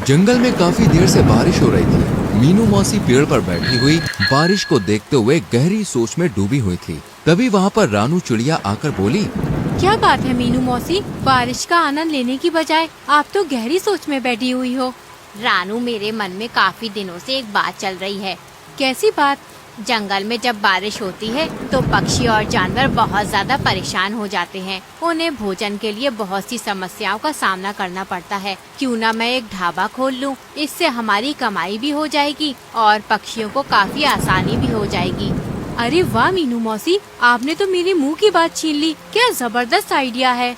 जंगल में काफी देर से बारिश हो रही थी। मीनू मौसी पेड़ पर बैठी हुई बारिश को देखते हुए गहरी सोच में डूबी हुई थी। तभी वहाँ पर रानू चिड़िया आकर बोली, क्या बात है मीनू मौसी, बारिश का आनंद लेने की बजाय आप तो गहरी सोच में बैठी हुई हो। रानू, मेरे मन में काफी दिनों से एक बात चल रही है। कैसी बात? जंगल में जब बारिश होती है तो पक्षी और जानवर बहुत ज्यादा परेशान हो जाते हैं। उन्हें भोजन के लिए बहुत सी समस्याओं का सामना करना पड़ता है। क्यों ना मैं एक ढाबा खोल लूं, इससे हमारी कमाई भी हो जाएगी और पक्षियों को काफी आसानी भी हो जाएगी। अरे वाह मीनू मौसी, आपने तो मेरे मुंह की बात छीन ली। क्या जबरदस्त आइडिया है।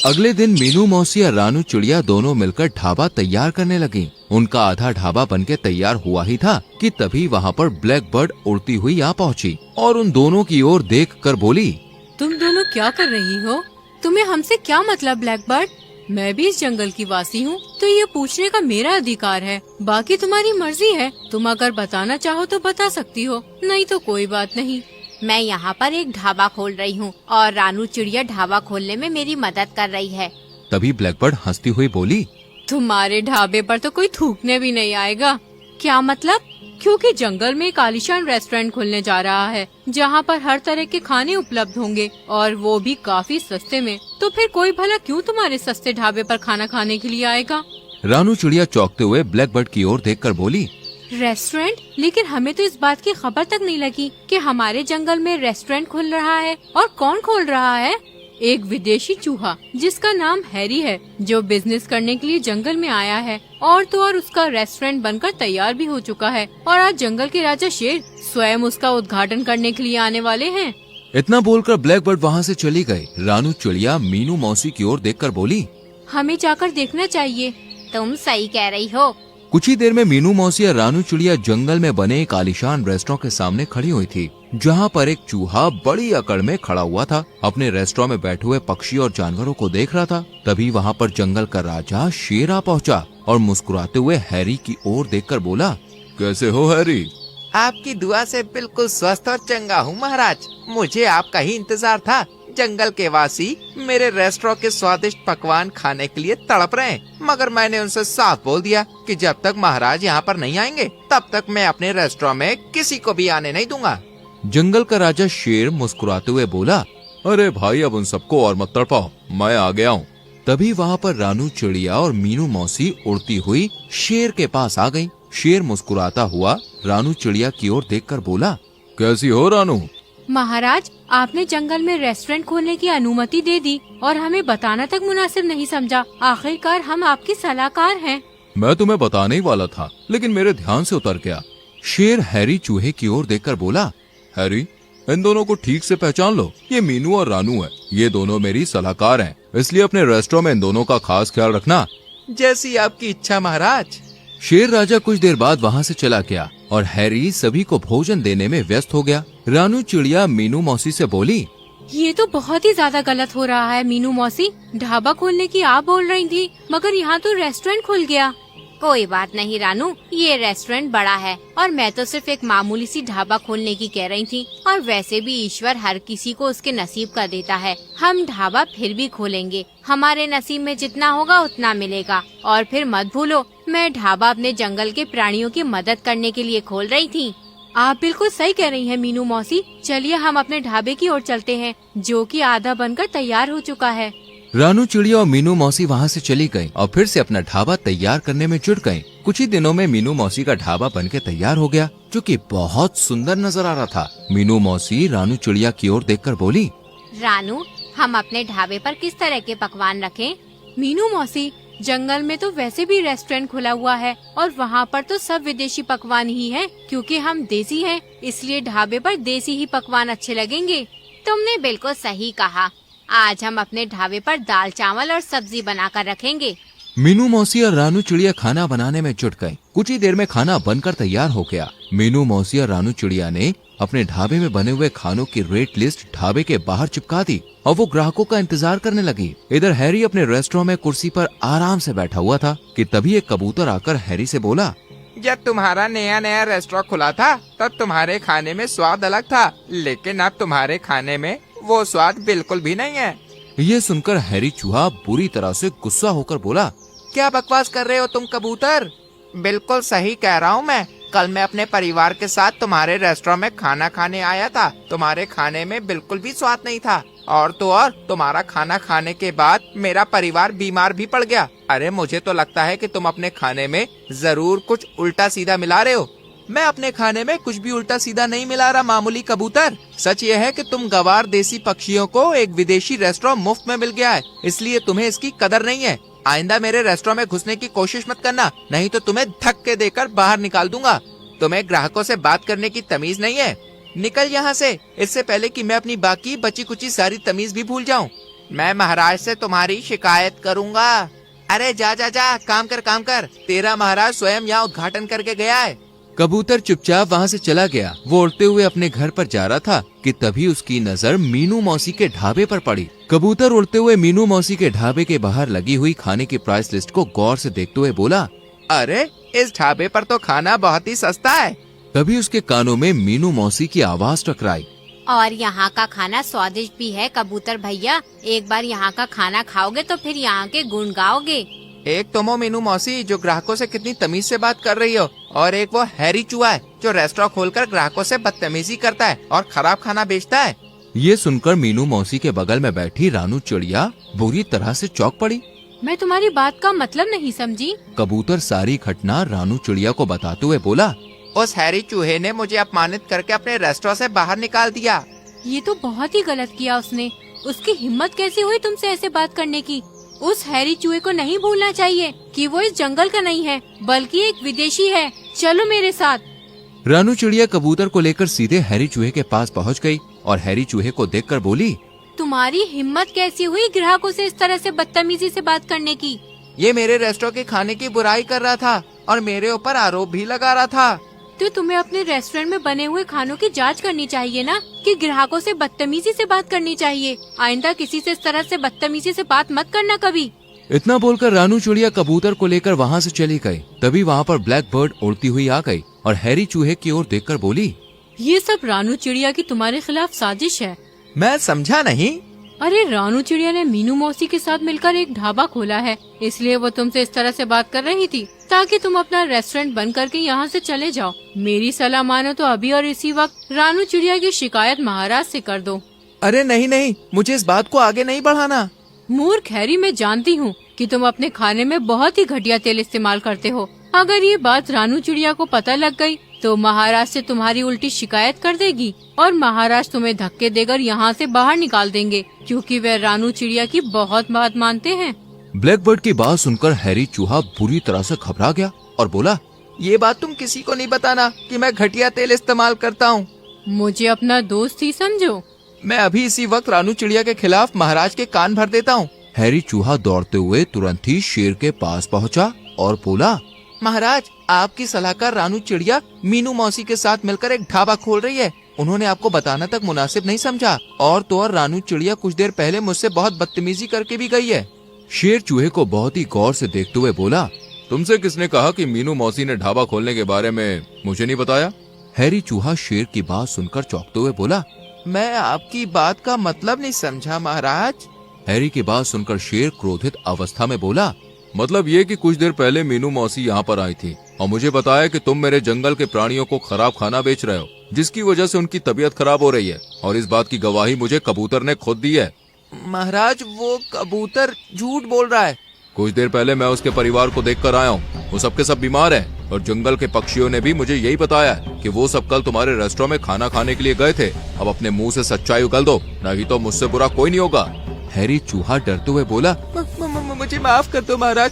अगले दिन मीनू मौसी और रानू चिड़िया दोनों मिलकर ढाबा तैयार करने लगी। उनका आधा ढाबा बनके तैयार हुआ ही था कि तभी वहाँ पर ब्लैक बर्ड उड़ती हुई आ पहुँची और उन दोनों की ओर देखकर बोली, तुम दोनों क्या कर रही हो? तुम्हें हमसे क्या मतलब ब्लैक बर्ड? मैं भी इस जंगल की वासी हूँ, तो ये पूछने का मेरा अधिकार है। बाकी तुम्हारी मर्जी है। तुम अगर बताना चाहो तो बता सकती हो, नहीं तो कोई बात नहीं। मैं यहाँ पर एक ढाबा खोल रही हूँ और रानू चिड़िया ढाबा खोलने में मेरी मदद कर रही है। तभी ब्लैकबर्ड हंसती हुई बोली, तुम्हारे ढाबे पर तो कोई थूकने भी नहीं आएगा। क्या मतलब? क्योंकि जंगल में एक आलीशान रेस्टोरेंट खुलने जा रहा है जहाँ पर हर तरह के खाने उपलब्ध होंगे और वो भी काफी सस्ते में। तो फिर कोई भला क्यों तुम्हारे सस्ते ढाबे पर खाना खाने के लिए आएगा? रानू चिड़िया चौंकते हुए ब्लैकबर्ड की ओर देखकर बोली, रेस्टोरेंट? लेकिन हमें तो इस बात की खबर तक नहीं लगी कि हमारे जंगल में रेस्टोरेंट खुल रहा है। और कौन खोल रहा है? एक विदेशी चूहा जिसका नाम हैरी है, जो बिजनेस करने के लिए जंगल में आया है। और तो और उसका रेस्टोरेंट बनकर तैयार भी हो चुका है और आज जंगल के राजा शेर स्वयं उसका उद्घाटन करने के लिए आने वाले हैं। इतना बोलकर ब्लैकबर्ड वहाँ से चली गई। रानू चिड़िया मीनू मौसी की ओर देखकर बोली, हमें जाकर देखना चाहिए। तुम सही कह रही हो। कुछ ही देर में मीनू मौसी और रानू चिड़िया जंगल में बने एक आलीशान रेस्टोरेंट के सामने खड़ी हुई थी, जहाँ पर एक चूहा बड़ी अकड़ में खड़ा हुआ था। अपने रेस्टोरेंट में बैठे हुए पक्षी और जानवरों को देख रहा था। तभी वहाँ पर जंगल का राजा शेर आ पहुँचा और मुस्कुराते हुए हैरी की ओर देखकर बोला, कैसे हो हैरी? आपकी दुआ से बिल्कुल स्वस्थ और चंगा हूँ महाराज। मुझे आपका ही इंतजार था। जंगल के वासी मेरे रेस्टोरेंट के स्वादिष्ट पकवान खाने के लिए तड़प रहे हैं, मगर मैंने उनसे साफ बोल दिया कि जब तक महाराज यहाँ पर नहीं आएंगे तब तक मैं अपने रेस्टोरेंट में किसी को भी आने नहीं दूंगा। जंगल का राजा शेर मुस्कुराते हुए बोला, अरे भाई, अब उन सबको और मत तड़पाओ, मैं आ गया हूँ। तभी वहाँ पर रानू चिड़िया और मीनू मौसी उड़ती हुई शेर के पास आ गयी। शेर मुस्कुराता हुआ रानू चिड़िया की ओर देखकर बोला, कैसी हो रानू? महाराज, आपने जंगल में रेस्टोरेंट खोलने की अनुमति दे दी और हमें बताना तक मुनासिब नहीं समझा। आखिरकार हम आपकी सलाहकार हैं। मैं तुम्हें बताने ही वाला था, लेकिन मेरे ध्यान से उतर गया। शेर हैरी चूहे की ओर देखकर बोला, हैरी, इन दोनों को ठीक से पहचान लो। ये मीनू और रानू है। ये दोनों मेरी सलाहकार हैं, इसलिए अपने रेस्टोरेंट में इन दोनों का खास ख्याल रखना। जैसी आपकी इच्छा महाराज। शेर राजा कुछ देर बाद वहाँ से चला गया और हैरी सभी को भोजन देने में व्यस्त हो गया। रानू चिड़िया मीनू मौसी से बोली, ये तो बहुत ही ज्यादा गलत हो रहा है मीनू मौसी। ढाबा खोलने की आप बोल रही थी, मगर यहाँ तो रेस्टोरेंट खुल गया। कोई बात नहीं रानू, ये रेस्टोरेंट बड़ा है और मैं तो सिर्फ एक मामूली सी ढाबा खोलने की कह रही थी। और वैसे भी ईश्वर हर किसी को उसके नसीब का देता है। हम ढाबा फिर भी खोलेंगे। हमारे नसीब में जितना होगा उतना मिलेगा। और फिर मत भूलो, मैं ढाबा अपने जंगल के प्राणियों की मदद करने के लिए खोल रही थी। आप बिल्कुल सही कह रही हैं मीनू मौसी। चलिए हम अपने ढाबे की ओर चलते हैं, जो कि आधा बनकर तैयार हो चुका है। रानू चिड़िया और मीनू मौसी वहाँ से चली गयी और फिर से अपना ढाबा तैयार करने में जुट गयी। कुछ ही दिनों में मीनू मौसी का ढाबा बनके तैयार हो गया, जो कि बहुत सुंदर नजर आ रहा था। मीनू मौसी रानू चिड़िया की ओर देखकर बोली, रानू, हम अपने ढाबे पर किस तरह के पकवान रखें? मीनू मौसी, जंगल में तो वैसे भी रेस्टोरेंट खुला हुआ है और वहाँ पर तो सब विदेशी पकवान ही हैं। क्योंकि हम देसी हैं, इसलिए ढाबे पर देसी ही पकवान अच्छे लगेंगे। तुमने बिल्कुल सही कहा। आज हम अपने ढाबे पर दाल चावल और सब्जी बनाकर रखेंगे। मीनू मौसी और रानू चिड़िया खाना बनाने में जुट गयी। कुछ ही देर में खाना बनकर तैयार हो गया। मीनू मौसी और रानू चिड़िया ने अपने ढाबे में बने हुए खानों की रेट लिस्ट ढाबे के बाहर चिपका दी और वो ग्राहकों का इंतजार करने लगी। इधर हैरी अपने रेस्टोरेंट में कुर्सी पर आराम से बैठा हुआ था कि तभी एक कबूतर आकर हैरी से बोला, जब तुम्हारा नया नया रेस्टोरेंट खुला था तब तुम्हारे खाने में स्वाद अलग था, लेकिन अब तुम्हारे खाने में वो स्वाद बिल्कुल भी नहीं है। ये सुनकर हैरी चूहा बुरी तरह से गुस्सा होकर बोला, क्या बकवास कर रहे हो तुम कबूतर? बिल्कुल सही कह रहा हूँ मैं। कल मैं अपने परिवार के साथ तुम्हारे रेस्टोरेंट में खाना खाने आया था। तुम्हारे खाने में बिल्कुल भी स्वाद नहीं था, और तो और तुम्हारा खाना खाने के बाद मेरा परिवार बीमार भी पड़ गया। अरे मुझे तो लगता है कि तुम अपने खाने में जरूर कुछ उल्टा सीधा मिला रहे हो। मैं अपने खाने में कुछ भी उल्टा सीधा नहीं मिला रहा मामूली कबूतर। सच ये है कि तुम गवार देसी पक्षियों को एक विदेशी रेस्टोरेंट मुफ्त में मिल गया है, इसलिए तुम्हें इसकी कदर नहीं है। आइंदा मेरे रेस्टोरेंट में घुसने की कोशिश मत करना, नहीं तो तुम्हें धक्के देकर बाहर निकाल दूंगा। तुम्हें ग्राहकों से बात करने की तमीज नहीं है। निकल यहाँ से, इससे पहले कि मैं अपनी बाकी बची कुची सारी तमीज भी भूल जाऊँ। मैं महाराज से तुम्हारी शिकायत करूँगा। अरे जा जा जा, काम कर काम कर। तेरा महाराज स्वयं यहाँ उद्घाटन करके गया है। कबूतर चुपचाप वहाँ से चला गया। वो उड़ते हुए अपने घर पर जा रहा था कि तभी उसकी नजर मीनू मौसी के ढाबे पर पड़ी। कबूतर उड़ते हुए मीनू मौसी के ढाबे के बाहर लगी हुई खाने की प्राइस लिस्ट को गौर से देखते हुए बोला, अरे इस ढाबे पर तो खाना बहुत ही सस्ता है। तभी उसके कानों में मीनू मौसी की आवाज टकराई। और यहाँ का खाना स्वादिष्ट भी है कबूतर भैया। एक बार यहाँ का खाना खाओगे तो फिर यहाँ के गुण गाओगे। एक तुम हो मीनू मौसी जो ग्राहकों से कितनी तमीज से बात कर रही हो, और एक वो हैरी चूहा है जो रेस्टोरेंट खोलकर ग्राहकों से बदतमीजी करता है और खराब खाना बेचता है। ये सुनकर मीनू मौसी के बगल में बैठी रानू चिड़िया बुरी तरह से चौंक पड़ी। मैं तुम्हारी बात का मतलब नहीं समझी। कबूतर सारी घटना रानू चिड़िया को बताते हुए बोला, उस हैरी चूहे ने मुझे अपमानित करके अपने रेस्टोरेंट से बाहर निकाल दिया। ये तो बहुत ही गलत किया उसने। उसकी हिम्मत कैसे हुई तुमसे ऐसे बात करने की। उस हैरी चूहे को नहीं भूलना चाहिए कि वो इस जंगल का नहीं है बल्कि एक विदेशी है। चलो मेरे साथ। रानू चिड़िया कबूतर को लेकर सीधे हैरी चूहे के पास पहुंच गई और हैरी चूहे को देखकर बोली, तुम्हारी हिम्मत कैसी हुई ग्राहकों से इस तरह से बदतमीजी से बात करने की। ये मेरे रेस्टोरेंट के खाने की बुराई कर रहा था और मेरे ऊपर आरोप भी लगा रहा था। तो तुम्हें अपने रेस्टोरेंट में बने हुए खानों की जांच करनी चाहिए ना, कि ग्राहकों से बदतमीजी से बात करनी चाहिए। आइंदा किसी से इस तरह से बदतमीजी से बात मत करना कभी। इतना बोलकर रानू चिड़िया कबूतर को लेकर वहाँ से चली गई। तभी वहाँ पर ब्लैक बर्ड उड़ती हुई आ गई और हैरी चूहे की ओर देखकर बोली, ये सब रानू चिड़िया की तुम्हारे खिलाफ साजिश है। मैं समझा नहीं। अरे रानू चिड़िया ने मीनू मौसी के साथ मिलकर एक ढाबा खोला है, इसलिए वो तुमसे इस तरह से बात कर रही थी ताकि तुम अपना रेस्टोरेंट बंद करके यहाँ से चले जाओ। मेरी सलाह मानो तो अभी और इसी वक्त रानू चिड़िया की शिकायत महाराज से कर दो। अरे नहीं नहीं, मुझे इस बात को आगे नहीं बढ़ाना। मूर्ख हैरी, मैं जानती हूँ कि तुम अपने खाने में बहुत ही घटिया तेल इस्तेमाल करते हो। अगर ये बात रानू चिड़िया को पता लग गई तो महाराज से तुम्हारी उल्टी शिकायत कर देगी और महाराज तुम्हें धक्के देकर यहाँ से बाहर निकाल देंगे, क्योंकि वे रानू चिड़िया की बहुत बात मानते हैं। ब्लैक बर्ड की बात सुनकर हैरी चूहा बुरी तरह से घबरा गया और बोला, ये बात तुम किसी को नहीं बताना कि मैं घटिया तेल इस्तेमाल करता हूँ। मुझे अपना दोस्त ही समझो। मैं अभी इसी वक्त रानू चिड़िया के खिलाफ महाराज के कान भर देता हूँ। हैरी चूहा दौड़ते हुए तुरंत ही शेर के पास पहुँचा और बोला, महाराज, आपकी सलाहकार रानू चिड़िया मीनू मौसी के साथ मिलकर एक ढाबा खोल रही है। उन्होंने आपको बताना तक मुनासिब नहीं समझा, और तो और रानू चिड़िया कुछ देर पहले मुझसे बहुत बदतमीजी करके भी गई है। शेर चूहे को बहुत ही गौर से देखते हुए बोला, तुमसे किसने कहा कि मीनू मौसी ने ढाबा खोलने के बारे में मुझे नहीं बताया? हैरी चूहा शेर की बात सुनकर चौंकते हुए बोला, मैं आपकी बात का मतलब नहीं समझा महाराज। हैरी की बात सुनकर शेर क्रोधित अवस्था में बोला, मतलब ये कि कुछ देर पहले मीनू मौसी यहाँ पर आई थी और मुझे बताया कि तुम मेरे जंगल के प्राणियों को खराब खाना बेच रहे हो, जिसकी वजह से उनकी तबीयत खराब हो रही है, और इस बात की गवाही मुझे कबूतर ने खुद दी है। महाराज, वो कबूतर झूठ बोल रहा है। कुछ देर पहले मैं उसके परिवार को देखकर आया हूँ, वो सबके सब बीमार हैं और जंगल के पक्षियों ने भी मुझे यही बताया कि वो सब कल तुम्हारे रेस्टोरेंट में खाना खाने के लिए गए थे। अब अपने मुंह से सच्चाई उगल दो, नहीं तो मुझसे बुरा कोई नहीं होगा। हैरी चूहा डरते हुए बोला, मुझे माफ कर दो महाराज,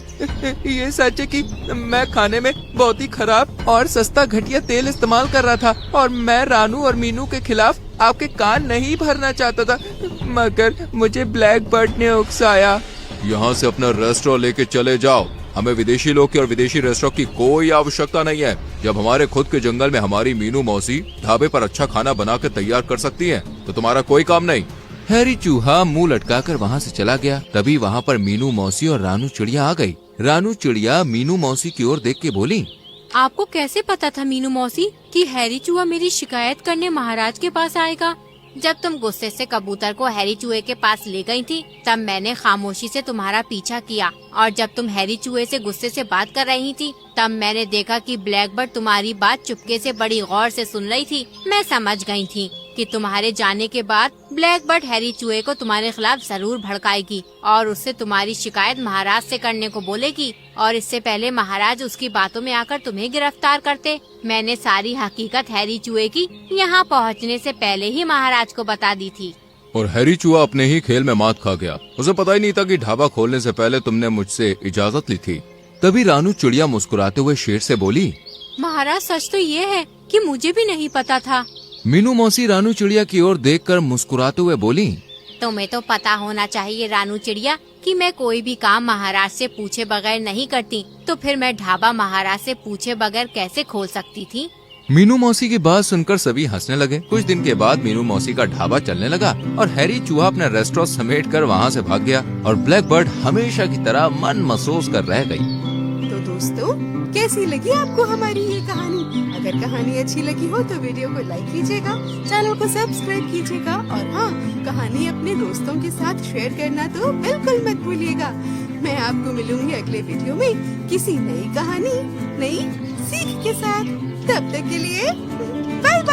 ये सच है कि मैं खाने में बहुत ही खराब और सस्ता घटिया तेल इस्तेमाल कर रहा था, और मैं रानू और मीनू के खिलाफ आपके कान नहीं भरना चाहता था, मगर मुझे ब्लैक बर्ड ने उकसाया। यहाँ से अपना रेस्टोरेंट लेके चले जाओ। हमें विदेशी लोग की और विदेशी रेस्टोरेंट की कोई आवश्यकता नहीं है। जब हमारे खुद के जंगल में हमारी मीनू मौसी ढाबे पर अच्छा खाना बना के तैयार कर सकती है, तो तुम्हारा कोई काम नहीं। हैरी चूहा मुंह लटकाकर वहाँ से चला गया। तभी वहाँ पर मीनू मौसी और रानू चिड़िया आ गई। रानू चिड़िया मीनू मौसी की ओर देख के बोली, आपको कैसे पता था मीनू मौसी कि हैरी चूहा मेरी शिकायत करने महाराज के पास आएगा? जब तुम गुस्से से कबूतर को हैरी चूहे के पास ले गई थी, तब मैंने खामोशी से तुम्हारा पीछा किया, और जब तुम हैरी चूहे से गुस्से से बात कर रही थी, तब मैंने देखा कि ब्लैकबर्ड तुम्हारी बात चुपके से बड़ी गौर से सुन रही थी। मैं समझ गई थी कि तुम्हारे जाने के बाद ब्लैकबर्ड हैरी चूहे को तुम्हारे खिलाफ जरूर भड़काएगी और उससे तुम्हारी शिकायत महाराज से करने को बोलेगी, और इससे पहले महाराज उसकी बातों में आकर तुम्हें गिरफ्तार करते। मैंने सारी हकीकत हैरी चूहे की यहाँ पहुँचने से पहले ही महाराज को बता दी थी। और हैरी चूहा अपने ही खेल में मात खा गया। उसे पता ही नहीं था कि ढाबा खोलने से पहले तुमने मुझसे इजाजत ली थी। तभी रानू चिड़िया मुस्कुराते हुए शेर से बोली, महाराज सच तो ये है कि मुझे भी नहीं पता था। मीनू मौसी रानू चिड़िया की ओर देखकर मुस्कुराते हुए बोली, तुम्हें तो पता होना चाहिए रानू चिड़िया कि मैं कोई भी काम महाराज से पूछे बगैर नहीं करती, तो फिर मैं ढाबा महाराज से पूछे बगैर कैसे खोल सकती थी। मीनू मौसी की बात सुनकर सभी हंसने लगे। कुछ दिन के बाद मीनू मौसी का ढाबा चलने लगा और हैरी चूहा अपने रेस्टोरेंट समेट कर वहाँ से भाग गया और ब्लैकबर्ड हमेशा की तरह मन महसूस कर रह गई। तो दोस्तों, कैसी लगी आपको हमारी ये कहानी? अगर कहानी अच्छी लगी हो तो वीडियो को लाइक कीजिएगा, चैनल को सब्सक्राइब कीजिएगा, और हाँ, कहानी अपने दोस्तों के साथ शेयर करना तो बिल्कुल मत भूलिएगा। मैं आपको मिलूंगी अगले वीडियो में किसी नई कहानी, नई सीख के साथ। तब तक के लिए बाय बाय।